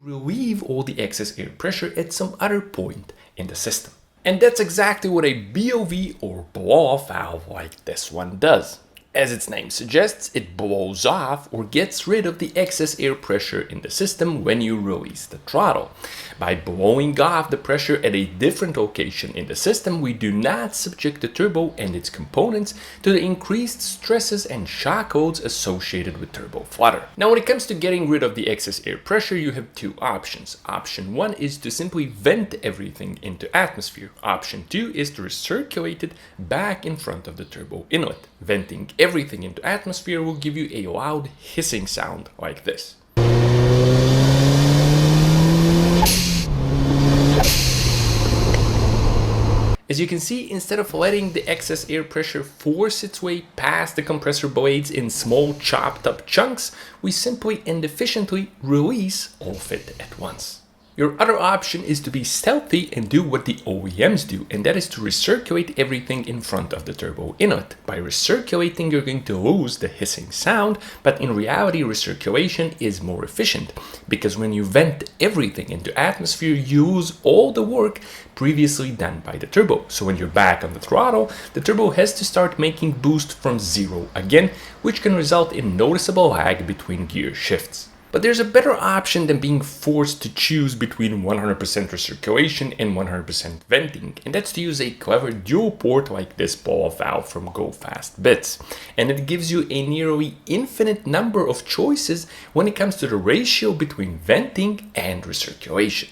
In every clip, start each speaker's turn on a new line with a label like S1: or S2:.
S1: relieve all the excess air pressure at some other point in the system. And that's exactly what a BOV or blow-off valve like this one does. As its name suggests, it blows off or gets rid of the excess air pressure in the system when you release the throttle. By blowing off the pressure at a different location in the system, we do not subject the turbo and its components to the increased stresses and shock loads associated with turbo flutter. Now, when it comes to getting rid of the excess air pressure, you have two options. Option 1 is to simply vent everything into atmosphere. Option 2 is to recirculate it back in front of the turbo inlet. Venting everything into atmosphere will give you a loud hissing sound like this. As you can see, instead of letting the excess air pressure force its way past the compressor blades in small chopped up chunks, we simply and efficiently release all of it at once. Your other option is to be stealthy and do what the OEMs do, and that is to recirculate everything in front of the turbo inlet. By recirculating, you're going to lose the hissing sound, but in reality, recirculation is more efficient, because when you vent everything into atmosphere, you lose all the work previously done by the turbo. So when you're back on the throttle, the turbo has to start making boost from zero again, which can result in noticeable lag between gear shifts. But there's a better option than being forced to choose between 100% recirculation and 100% venting, and that's to use a clever dual port like this blow-off valve from Fast Bits. And it gives you a nearly infinite number of choices when it comes to the ratio between venting and recirculation.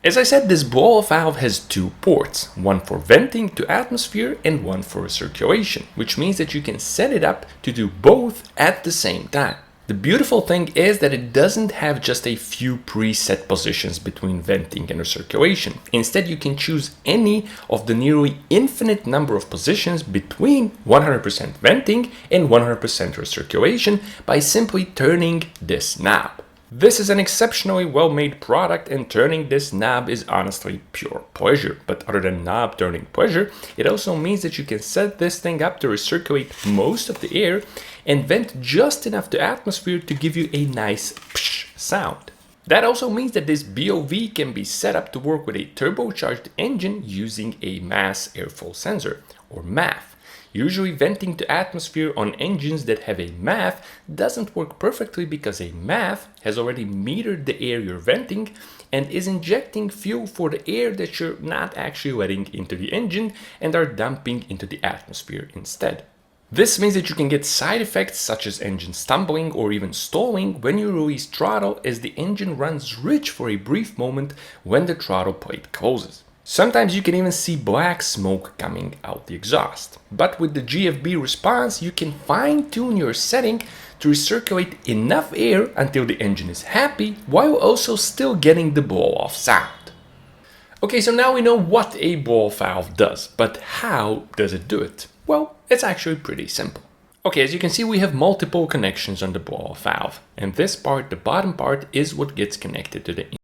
S1: As I said, this blow-off valve has two ports, one for venting to atmosphere and one for recirculation, which means that you can set it up to do both at the same time. The beautiful thing is that it doesn't have just a few preset positions between venting and recirculation. Instead, you can choose any of the nearly infinite number of positions between 100% venting and 100% recirculation by simply turning this knob. This is an exceptionally well-made product, and turning this knob is honestly pure pleasure. But other than knob turning pleasure, it also means that you can set this thing up to recirculate most of the air and vent just enough to atmosphere to give you a nice psh sound. That also means that this BOV can be set up to work with a turbocharged engine using a mass airflow sensor, or MAF. Usually venting to atmosphere on engines that have a MAF doesn't work perfectly because a MAF has already metered the air you're venting and is injecting fuel for the air that you're not actually letting into the engine and are dumping into the atmosphere instead. This means that you can get side effects such as engine stumbling or even stalling when you release throttle, as the engine runs rich for a brief moment when the throttle plate closes. Sometimes you can even see black smoke coming out the exhaust. But with the GFB response, you can fine-tune your setting to recirculate enough air until the engine is happy, while also still getting the blow-off sound. Okay, so now we know what a blow-off valve does, but how does it do it? Well, it's actually pretty simple. Okay, as you can see, we have multiple connections on the blow-off valve, and this part, the bottom part, is what gets connected to the